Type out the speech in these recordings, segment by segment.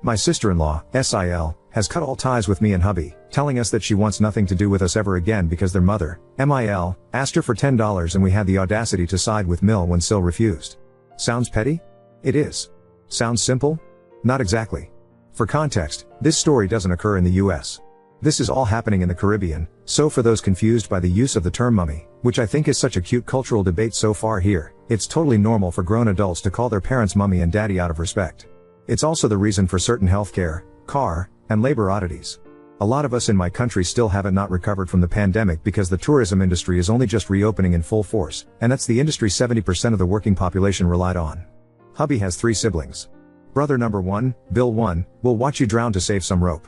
My sister-in-law, SIL, has cut all ties with me and hubby, telling us that she wants nothing to do with us ever again because their mother, MIL, asked her for $10 and we had the audacity to side with Mil when Sil refused. Sounds petty? It is. Sounds simple? Not exactly. For context, this story doesn't occur in the US. This is all happening in the Caribbean, so for those confused by the use of the term mummy, which I think is such a cute cultural debate so far here, it's totally normal for grown adults to call their parents mummy and daddy out of respect. It's also the reason for certain healthcare, car, and labor oddities. A lot of us in my country still haven't not recovered from the pandemic because the tourism industry is only just reopening in full force, and that's the industry 70% of the working population relied on. Hubby has 3 siblings. Brother number 1, Bill 1, will watch you drown to save some rope.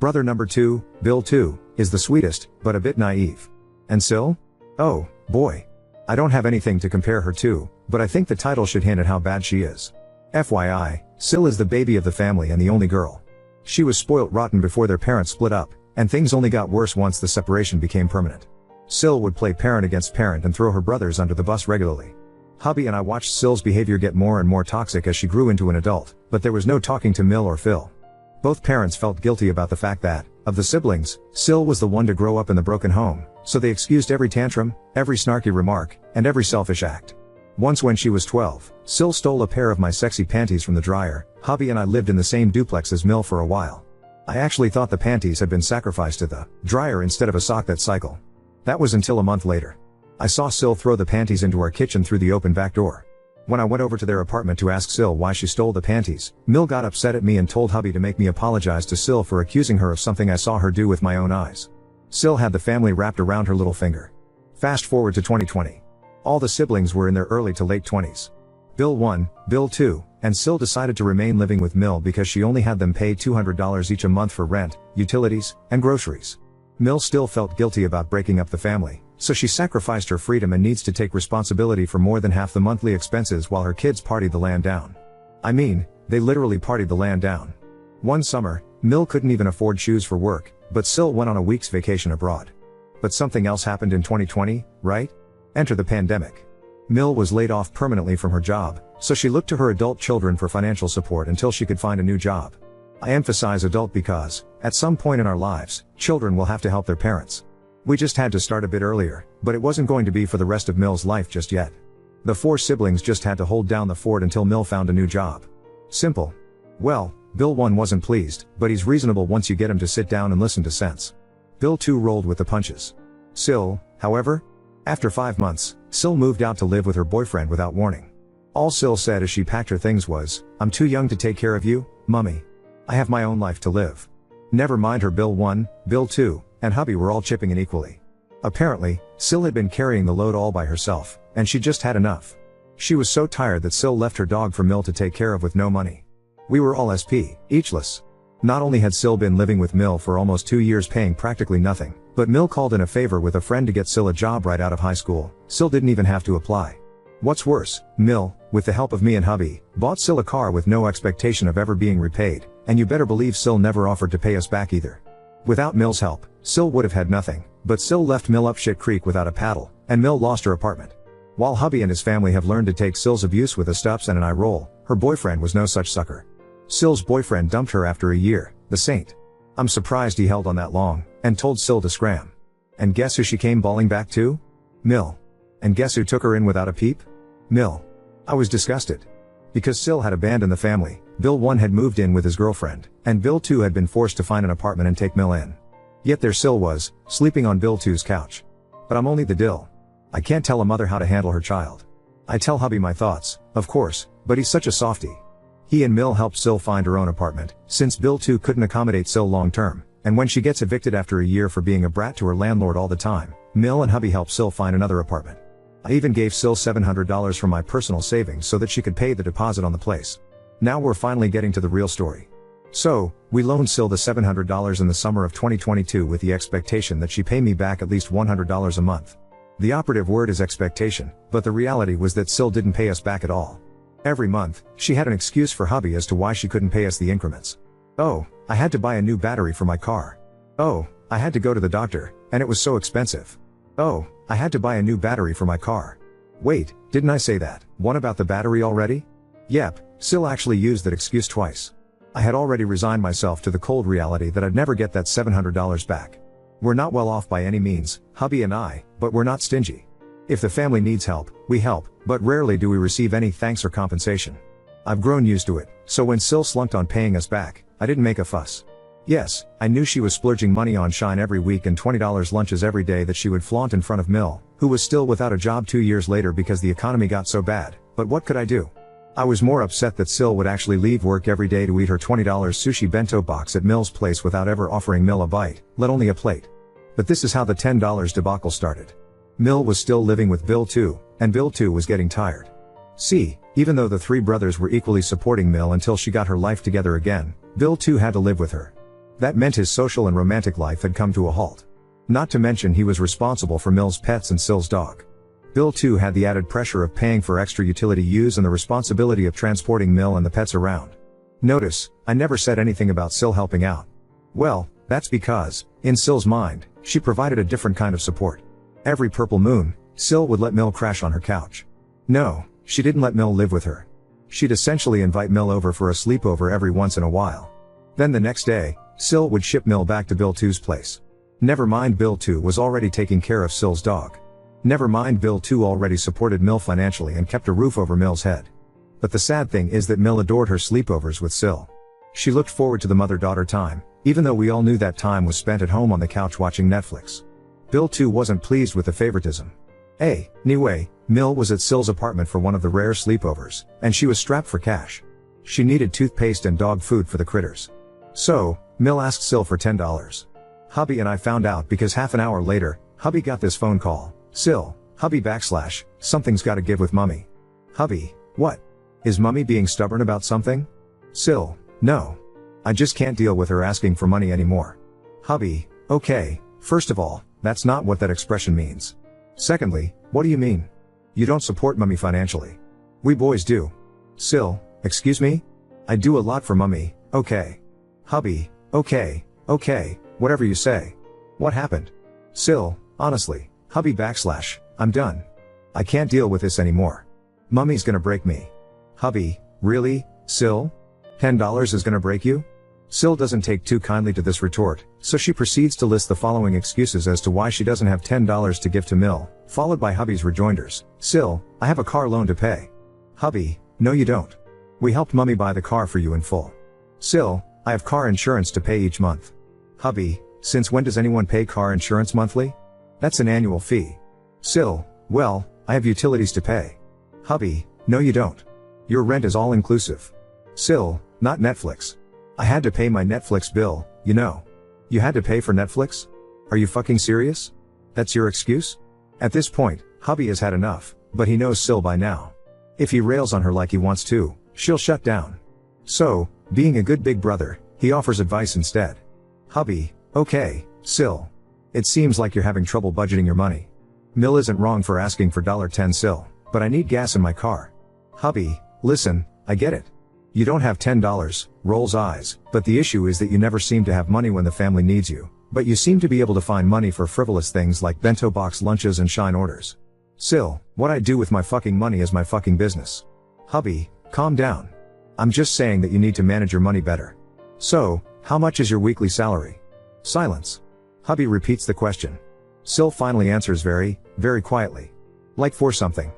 Brother number 2, Bill 2, is the sweetest, but a bit naive. And Sil? Oh, boy. I don't have anything to compare her to, but I think the title should hint at how bad she is. FYI, Sil is the baby of the family and the only girl. She was spoilt rotten before their parents split up, and things only got worse once the separation became permanent. Sil would play parent against parent and throw her brothers under the bus regularly. Hubby and I watched Sil's behavior get more and more toxic as she grew into an adult, but there was no talking to Mil or Phil. Both parents felt guilty about the fact that, of the siblings, Sil was the one to grow up in the broken home, so they excused every tantrum, every snarky remark, and every selfish act. Once when she was 12, Sil stole a pair of my sexy panties from the dryer. Hubby and I lived in the same duplex as Mil for a while. I actually thought the panties had been sacrificed to the dryer instead of a sock that cycle. That was until a month later. I saw Sil throw the panties into our kitchen through the open back door. When I went over to their apartment to ask Sil why she stole the panties, Mil got upset at me and told hubby to make me apologize to Sil for accusing her of something I saw her do with my own eyes. Sil had the family wrapped around her little finger. Fast forward to 2020. All the siblings were in their early to late 20s. Bill 1, Bill 2, and Sil decided to remain living with Mil because she only had them pay $200 each a month for rent, utilities, and groceries. Mil still felt guilty about breaking up the family, so she sacrificed her freedom and needs to take responsibility for more than half the monthly expenses while her kids partied the land down. I mean, they literally partied the land down. One summer, Mil couldn't even afford shoes for work, but Sil went on a week's vacation abroad. But something else happened in 2020, right? Enter the pandemic. Mil was laid off permanently from her job, so she looked to her adult children for financial support until she could find a new job. I emphasize adult because, at some point in our lives, children will have to help their parents. We just had to start a bit earlier, but it wasn't going to be for the rest of Mil's life just yet. The 4 siblings just had to hold down the fort until Mil found a new job. Simple. Well, Bill 1 wasn't pleased, but he's reasonable once you get him to sit down and listen to sense. Bill 2 rolled with the punches. Sil, however? After 5 months, Sil moved out to live with her boyfriend without warning. All Sil said as she packed her things was, "I'm too young to take care of you, mummy. I have my own life to live." Never mind her Bill 1, Bill 2, and hubby were all chipping in equally. Apparently, Sil had been carrying the load all by herself, and she just had enough. She was so tired that Sil left her dog for Mil to take care of with no money. We were all eachless. Not only had Sil been living with Mil for almost 2 years paying practically nothing, but Mil called in a favor with a friend to get Sil a job right out of high school. Sil didn't even have to apply. What's worse, Mil, with the help of me and hubby, bought Sil a car with no expectation of ever being repaid, and you better believe Sil never offered to pay us back either. Without Mil's help, Sil would have had nothing, but Sil left Mil up shit creek without a paddle, and Mil lost her apartment. While hubby and his family have learned to take Sil's abuse with a stops and an eye roll, her boyfriend was no such sucker. Sil's boyfriend dumped her after a year, the saint. I'm surprised he held on that long, and told Sil to scram. And guess who she came bawling back to? Mil. And guess who took her in without a peep? Mil. I was disgusted. Because Sil had abandoned the family, Bill 1 had moved in with his girlfriend, and Bill 2 had been forced to find an apartment and take Mil in. Yet there Sil was, sleeping on Bill 2's couch. But I'm only the dill. I can't tell a mother how to handle her child. I tell hubby my thoughts, of course, but he's such a softie. He and Mil helped Sil find her own apartment, since Bill 2 couldn't accommodate Sil long term, and when she gets evicted after a year for being a brat to her landlord all the time, Mil and hubby helped Sil find another apartment. I even gave Sil $700 from my personal savings so that she could pay the deposit on the place. Now we're finally getting to the real story. So, we loaned Sil the $700 in the summer of 2022 with the expectation that she pay me back at least $100 a month. The operative word is expectation, but the reality was that Sil didn't pay us back at all. Every month, she had an excuse for hubby as to why she couldn't pay us the increments. Oh, I had to buy a new battery for my car. Oh, I had to go to the doctor, and it was so expensive. Oh, I had to buy a new battery for my car. Wait, didn't I say that? What about the battery already? Yep, Sil actually used that excuse twice. I had already resigned myself to the cold reality that I'd never get that $700 back. We're not well off by any means, hubby and I, but we're not stingy. If the family needs help, we help, but rarely do we receive any thanks or compensation. I've grown used to it, so when Sil slunked on paying us back, I didn't make a fuss. Yes, I knew she was splurging money on Shine every week and $20 lunches every day that she would flaunt in front of Mill, who was still without a job 2 years later because the economy got so bad, but what could I do? I was more upset that Sil would actually leave work every day to eat her $20 sushi bento box at Mill's place without ever offering Mill a bite, let alone a plate. But this is how the $10 debacle started. Mill was still living with Bill too, and Bill too was getting tired. See, even though the three brothers were equally supporting Mill until she got her life together again, Bill too had to live with her. That meant his social and romantic life had come to a halt. Not to mention he was responsible for Mill's pets and Sil's dog. Bill too had the added pressure of paying for extra utility use and the responsibility of transporting Mill and the pets around. Notice, I never said anything about Sil helping out. Well, that's because, in Sil's mind, she provided a different kind of support. Every purple moon, Sil would let Mill crash on her couch. No, she didn't let Mill live with her. She'd essentially invite Mill over for a sleepover every once in a while. Then the next day, Sil would ship Mill back to Bill 2's place. Never mind, Bill 2 was already taking care of Sil's dog. Never mind, Bill 2 already supported Mill financially and kept a roof over Mill's head. But the sad thing is that Mill adored her sleepovers with Sil. She looked forward to the mother-daughter time, even though we all knew that time was spent at home on the couch watching Netflix. Bill 2 wasn't pleased with the favoritism. Anyway, Mill was at Sil's apartment for one of the rare sleepovers, and she was strapped for cash. She needed toothpaste and dog food for the critters. So, Mill asked Sil for $10. Hubby and I found out because half an hour later, hubby got this phone call. Sil, hubby / something's gotta give with mummy. Hubby, what? Is mummy being stubborn about something? Sil, no. I just can't deal with her asking for money anymore. Hubby, okay, first of all, that's not what that expression means. Secondly, what do you mean? You don't support mummy financially. We boys do. Sil, excuse me? I do a lot for mummy, okay. Hubby, okay, whatever you say. What happened? Sil, honestly, hubby / I'm done. I can't deal with this anymore. Mummy's gonna break me. Hubby, really, Sil? $10 is gonna break you? Sil doesn't take too kindly to this retort, so she proceeds to list the following excuses as to why she doesn't have $10 to give to Mill, followed by hubby's rejoinders. Sil, I have a car loan to pay. Hubby, no you don't. We helped mummy buy the car for you in full. Sil, I have car insurance to pay each month. Hubby, since when does anyone pay car insurance monthly? That's an annual fee. Sil, well, I have utilities to pay. Hubby, no you don't. Your rent is all inclusive. Sil, not Netflix. I had to pay my Netflix bill, you know. You had to pay for Netflix? Are you fucking serious? That's your excuse? At this point, hubby has had enough, but he knows Sil by now. If he rails on her like he wants to, she'll shut down. So, being a good big brother, he offers advice instead. Hubby, okay, Sil. It seems like you're having trouble budgeting your money. Mill isn't wrong for asking for $10 Sil, but I need gas in my car. Hubby, listen, I get it. You don't have $10, rolls eyes, but the issue is that you never seem to have money when the family needs you, but you seem to be able to find money for frivolous things like bento box lunches and Shine orders. Sil, what I do with my fucking money is my fucking business. Hubby, calm down. I'm just saying that you need to manage your money better. So, how much is your weekly salary? Silence. Hubby repeats the question. Sil finally answers very quietly. Like 4 something.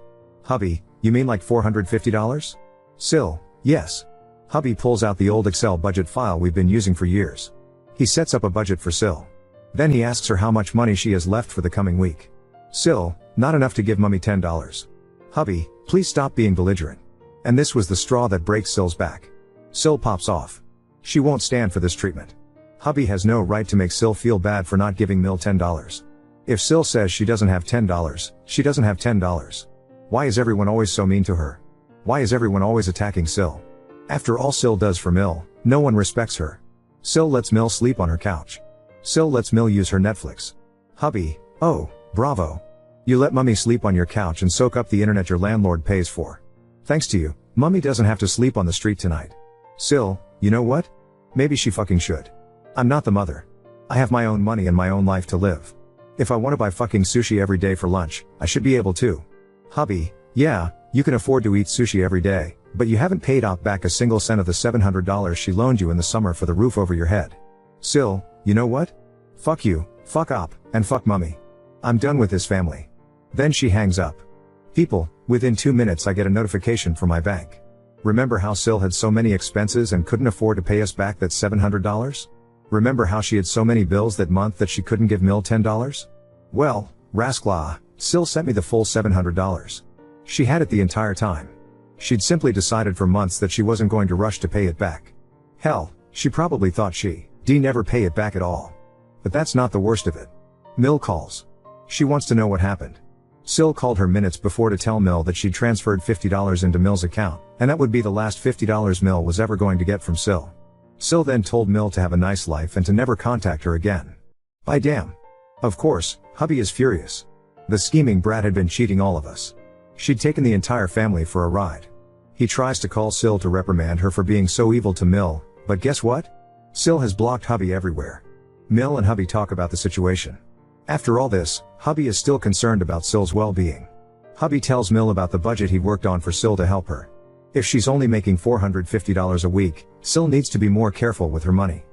Hubby, you mean like $450? Sil, yes. Hubby pulls out the old Excel budget file we've been using for years. He sets up a budget for Sil. Then he asks her how much money she has left for the coming week. Sil, not enough to give mummy $10. Hubby, please stop being belligerent. And this was the straw that breaks Sil's back. Sil pops off. She won't stand for this treatment. Hubby has no right to make Sil feel bad for not giving Mill $10. If Sil says she doesn't have $10, she doesn't have $10. Why is everyone always so mean to her? Why is everyone always attacking Sil? After all Sil does for Mill, no one respects her. Sil lets Mill sleep on her couch. Sil lets Mill use her Netflix. Hubby, oh, bravo. You let mummy sleep on your couch and soak up the internet your landlord pays for. Thanks to you, mummy doesn't have to sleep on the street tonight. Sil, you know what? Maybe she fucking should. I'm not the mother. I have my own money and my own life to live. If I want to buy fucking sushi every day for lunch, I should be able to. Hubby, yeah, you can afford to eat sushi every day, But you haven't paid Op back a single cent of the $700 she loaned you in the summer for the roof over your head. Sil, you know what? Fuck you, fuck Op, and fuck Mummy. I'm done with this family. Then she hangs up. People, within 2 minutes I get a notification from my bank. Remember how Sil had so many expenses and couldn't afford to pay us back that $700? Remember how she had so many bills that month that she couldn't give Mill $10? Well, Raskla, Sil sent me the full $700. She had it the entire time. She'd simply decided for months that she wasn't going to rush to pay it back. Hell, she probably thought she'd never pay it back at all. But that's not the worst of it. Mill calls. She wants to know what happened. Sil called her minutes before to tell Mill that she'd transferred $50 into Mill's account, and that would be the last $50 Mill was ever going to get from Sil. Sil then told Mill to have a nice life and to never contact her again. By damn. Of course, hubby is furious. The scheming brat had been cheating all of us. She'd taken the entire family for a ride. He tries to call Sil to reprimand her for being so evil to Mill, but guess what? Sil has blocked hubby everywhere. Mill and hubby talk about the situation. After all this, hubby is still concerned about Sil's well-being. Hubby tells Mill about the budget he worked on for Sil to help her. If she's only making $450 a week, Sil needs to be more careful with her money.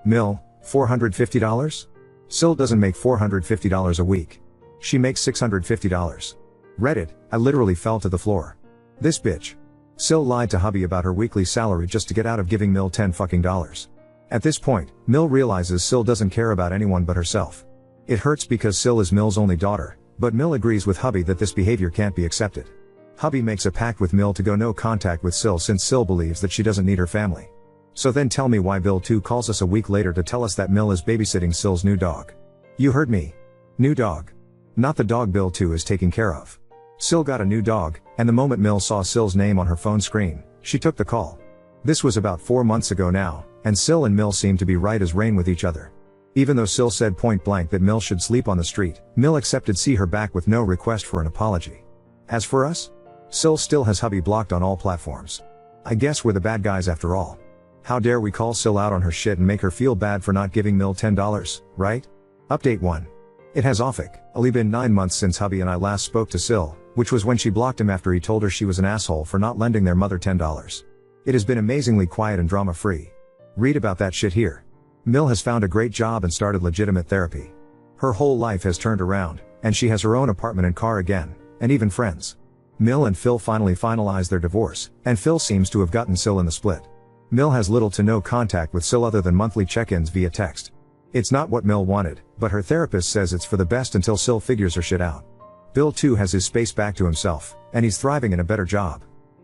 Mill, $450? Sil doesn't make $450 a week. She makes $650. Read it, I literally fell to the floor. This bitch. Sil lied to hubby about her weekly salary just to get out of giving Mill $10 fucking dollars. At this point, Mill realizes Sil doesn't care about anyone but herself. It hurts because Sil is Mill's only daughter, but Mill agrees with hubby that this behavior can't be accepted. Hubby makes a pact with Mill to go no contact with Sil since Sil believes that she doesn't need her family. So then tell me why Bill 2 calls us a week later to tell us that Mill is babysitting Sil's new dog. You heard me. New dog. Not the dog Bill 2 is taking care of. Sil got a new dog, and the moment Mill saw Sil's name on her phone screen, she took the call. This was about 4 months ago now, and Sil and Mill seemed to be right as rain with each other. Even though Sil said point blank that Mill should sleep on the street, Mill accepted see her back with no request for an apology. As for us? Sil still has hubby blocked on all platforms. I guess we're the bad guys after all. How dare we call Sil out on her shit and make her feel bad for not giving Mill $10, right? Update 1. It has only been 9 months since hubby and I last spoke to Sil, which was when she blocked him after he told her she was an asshole for not lending their mother $10. It has been amazingly quiet and drama-free. Read about that shit here. Mill has found a great job and started legitimate therapy. Her whole life has turned around, and she has her own apartment and car again, and even friends. Mill and Phil finally finalized their divorce, and Phil seems to have gotten Sil in the split. Mill has little to no contact with Sil other than monthly check-ins via text. It's not what Mill wanted, but her therapist says it's for the best until Sil figures her shit out. Bill too has his space back to himself, and he's thriving in a better job.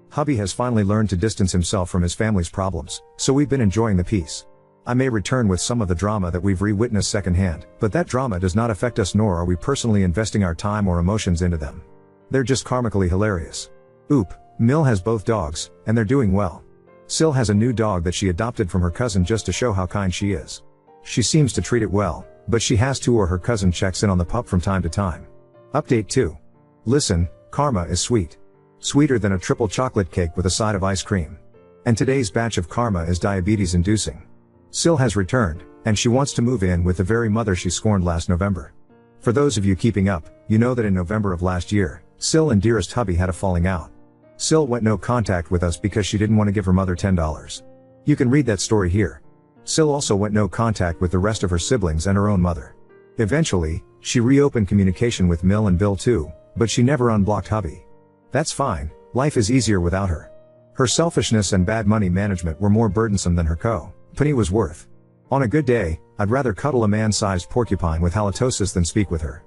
Hubby has finally learned to distance himself from his family's problems, so we've been enjoying the peace. I may return with some of the drama that we've re-witnessed secondhand, but that drama does not affect us nor are we personally investing our time or emotions into them. They're just karmically hilarious. Oop, Mill has both dogs, and they're doing well. Sil has a new dog that she adopted from her cousin just to show how kind she is. She seems to treat it well, but she has to or her cousin checks in on the pup from time to time. Update 2. Listen, karma is sweet. Sweeter than a triple chocolate cake with a side of ice cream. And today's batch of karma is diabetes inducing. Sil has returned, and she wants to move in with the very mother she scorned last November. For those of you keeping up, you know that in November of last year, Sil and dearest hubby had a falling out. Sil went no contact with us because she didn't want to give her mother $10. You can read that story here. Sil also went no contact with the rest of her siblings and her own mother. Eventually, she reopened communication with Mill and Bill too, but she never unblocked hubby. That's fine, life is easier without her. Her selfishness and bad money management were more burdensome than her company was worth. On a good day, I'd rather cuddle a man-sized porcupine with halitosis than speak with her.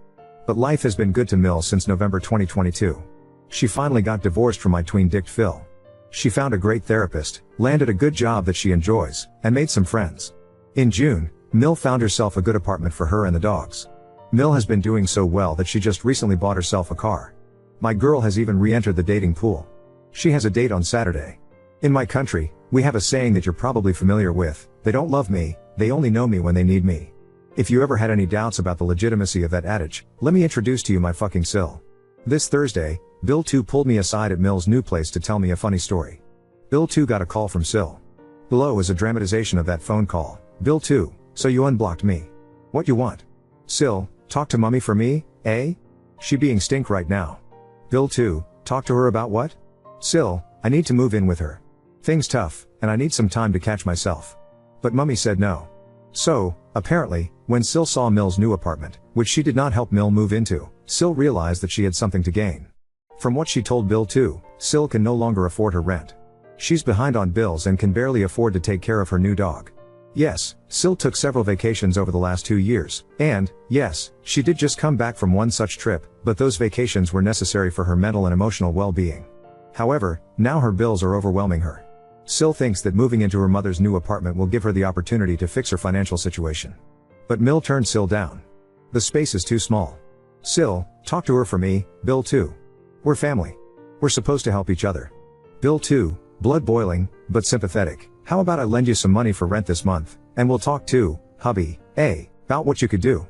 But life has been good to Mill since November 2022. She finally got divorced from my tween-dicked Phil. She found a great therapist, landed a good job that she enjoys, and made some friends. In June, Mill found herself a good apartment for her and the dogs. Mill has been doing so well that she just recently bought herself a car. My girl has even re-entered the dating pool. She has a date on Saturday. In my country, we have a saying that you're probably familiar with: they don't love me, they only know me when they need me. If you ever had any doubts about the legitimacy of that adage, let me introduce to you my fucking Sil. This Thursday, Bill 2 pulled me aside at Mill's new place to tell me a funny story. Bill 2 got a call from Sil. Below is a dramatization of that phone call. Bill 2, so you unblocked me. What you want? Sil, talk to mummy for me, eh? She being stink right now. Bill 2, talk to her about what? Sil, I need to move in with her. Things tough, and I need some time to catch myself. But mummy said no. So, apparently, when Sil saw Mil's new apartment, which she did not help Mil move into, Sil realized that she had something to gain. From what she told Bill too, Sil can no longer afford her rent. She's behind on bills and can barely afford to take care of her new dog. Yes, Sil took several vacations over the last 2 years, and, yes, she did just come back from one such trip, but those vacations were necessary for her mental and emotional well-being. However, now her bills are overwhelming her. Sil thinks that moving into her mother's new apartment will give her the opportunity to fix her financial situation. But Mil turned Sil down. The space is too small. Sil, talk to her for me, Bill too. We're family. We're supposed to help each other. Bill too, blood boiling, but sympathetic. How about I lend you some money for rent this month, and we'll talk too, hubby, about what you could do.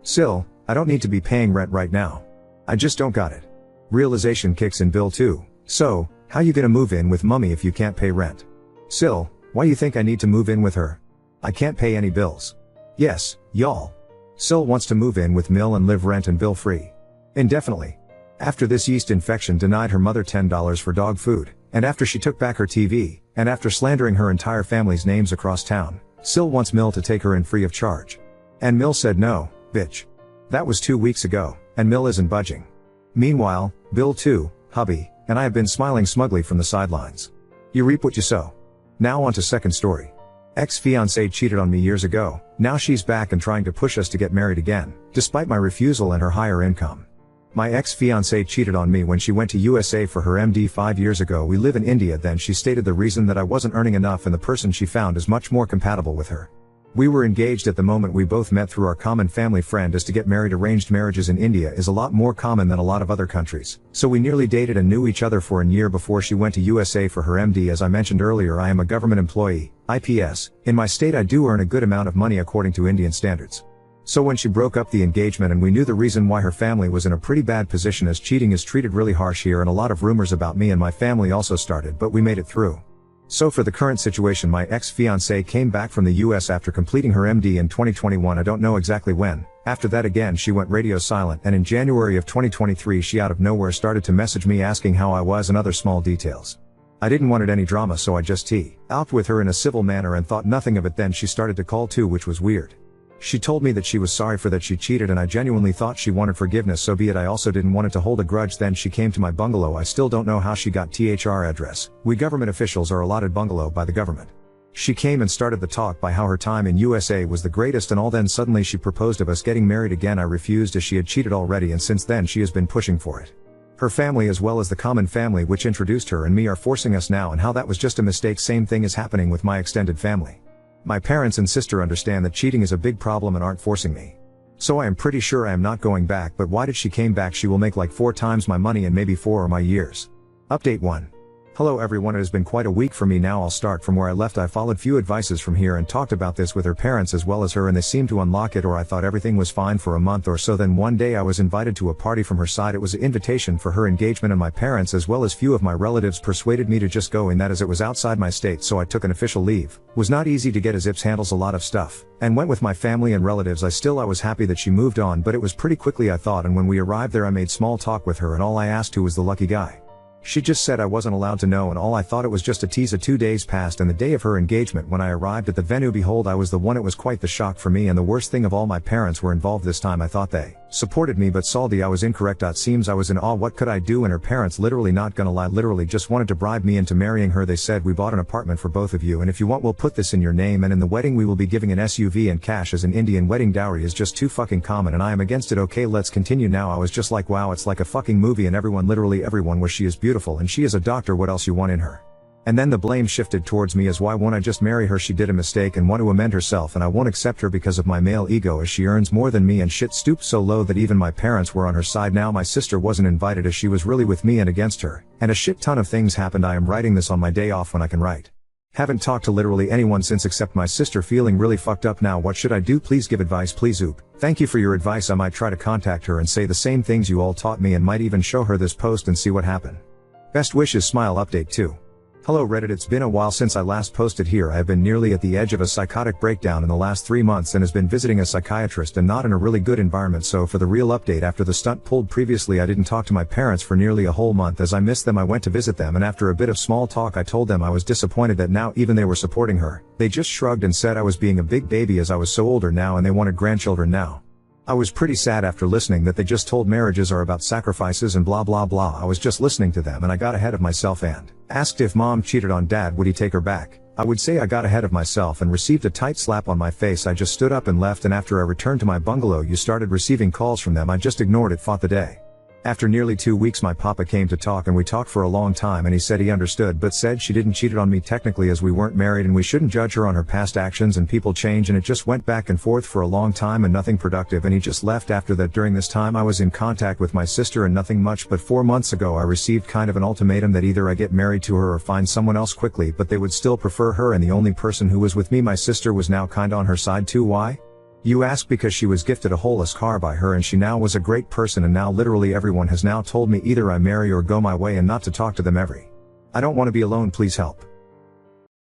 Sil, I don't need to be paying rent right now. I just don't got it. Realization kicks in Bill too. So, how you gonna move in with mummy if you can't pay rent? Sil, why you think I need to move in with her? I can't pay any bills. Yes, y'all. Sil wants to move in with Mil and live rent and bill free. Indefinitely. After this yeast infection denied her mother $10 for dog food, and after she took back her TV, and after slandering her entire family's names across town, Sil wants Mil to take her in free of charge. And Mil said no, bitch. That was 2 weeks ago, and Mil isn't budging. Meanwhile, Bill too, hubby, and I have been smiling smugly from the sidelines. You reap what you sow. Now on to second story. Ex-fiancée cheated on me years ago, now she's back and trying to push us to get married again, despite my refusal and her higher income. My ex-fiancée cheated on me when she went to USA for her MD 5 years ago. We live in India. Then she stated the reason that I wasn't earning enough and the person she found is much more compatible with her. We were engaged at the moment we both met through our common family friend. As to get married, arranged marriages in India is a lot more common than a lot of other countries. So we nearly dated and knew each other for a year before she went to USA for her MD. As I mentioned earlier, I am a government employee, IPS. In my state I do earn a good amount of money according to Indian standards. So when she broke up the engagement and we knew the reason why, her family was in a pretty bad position as cheating is treated really harsh here, and a lot of rumors about me and my family also started, but we made it through. So for the current situation, my ex-fiancée came back from the US after completing her MD in 2021. I don't know exactly when. After that again she went radio silent, and in January of 2023 she out of nowhere started to message me asking how I was and other small details. I didn't want any drama, so I just out with her in a civil manner and thought nothing of it. Then she started to call too, which was weird. She told me that she was sorry for that she cheated, and I genuinely thought she wanted forgiveness, so be it. I also didn't want it to hold a grudge. Then she came to my bungalow. I still don't know how she got THR address. We government officials are allotted bungalow by the government. She came and started the talk by how her time in USA was the greatest and all. Then suddenly she proposed of us getting married again. I refused as she had cheated already, and since then she has been pushing for it. Her family as well as the common family which introduced her and me are forcing us now, and how that was just a mistake. Same thing is happening with my extended family. My parents and sister understand that cheating is a big problem and aren't forcing me. So I am pretty sure I am not going back. But why did she came back? She will make like 4 times my money and maybe 4 or my years. Update 1. Hello everyone, it has been quite a week for me now. I'll start from where I left. I followed few advices from here and talked about this with her parents as well as her, and they seemed to unlock it, or I thought everything was fine for a month or so. Then one day I was invited to a party from her side. It was an invitation for her engagement, and my parents as well as few of my relatives persuaded me to just go in that as it was outside my state, so I took an official leave. Was not easy to get as Ips handles a lot of stuff, and went with my family and relatives. I was happy that she moved on, but it was pretty quickly I thought, and when we arrived there I made small talk with her, and all I asked who was the lucky guy. She just said I wasn't allowed to know, and all I thought it was just a tease. 2 days passed, and the day of her engagement when I arrived at the venue, behold, I was the one. It was quite the shock for me, and the worst thing of all, my parents were involved this time. I thought they supported me, but salty I was incorrect. Seems I was in awe. What could I do? And her parents, literally not gonna lie, literally just wanted to bribe me into marrying her. They said, we bought an apartment for both of you, and if you want we'll put this in your name, and in the wedding we will be giving an SUV and cash, as an Indian wedding dowry is just too fucking common and I am against it. Okay, let's continue now. I was just like, wow, it's like a fucking movie, and everyone, literally everyone, was she is beautiful and she is a doctor, what else you want in her? And then the blame shifted towards me as why won't I just marry her? She did a mistake and want to amend herself, and I won't accept her because of my male ego, as she earns more than me, and shit stooped so low that even my parents were on her side. Now my sister wasn't invited as she was really with me and against her, and a shit ton of things happened. I am writing this on my day off when I can write. Haven't talked to literally anyone since except my sister. Feeling really fucked up now. What should I do? Please give advice, please. Oop. Thank you for your advice. I might try to contact her and say the same things you all taught me, and might even show her this post and see what happened. Best wishes, smile. Update 2. Hello Reddit, it's been a while since I last posted here. I have been nearly at the edge of a psychotic breakdown in the last 3 months and has been visiting a psychiatrist and not in a really good environment. So for the real update, after the stunt pulled previously, I didn't talk to my parents for nearly a whole month. As I missed them, I went to visit them, and after a bit of small talk I told them I was disappointed that now even they were supporting her. They just shrugged and said I was being a big baby as I was so older now and they wanted grandchildren now. I was pretty sad after listening that they just told marriages are about sacrifices and blah blah blah. I was just listening to them and I got ahead of myself and asked if mom cheated on dad, would he take her back? I would say I got ahead of myself and received a tight slap on my face. I just stood up and left, and after I returned to my bungalow you started receiving calls from them. I just ignored it, fought the day. After nearly 2 weeks my papa came to talk and we talked for a long time and he said he understood but said she didn't cheat on me technically as we weren't married and we shouldn't judge her on her past actions and people change, and it just went back and forth for a long time and nothing productive, and he just left after that. During this time I was in contact with my sister and nothing much, but 4 months ago I received kind of an ultimatum that either I get married to her or find someone else quickly, but they would still prefer her, and the only person who was with me, my sister, was now kinda on her side too. Why? You ask? Because she was gifted a holeless car by her and she now was a great person, and now literally everyone has now told me either I marry or go my way and not to talk to them every. I don't want to be alone, please help.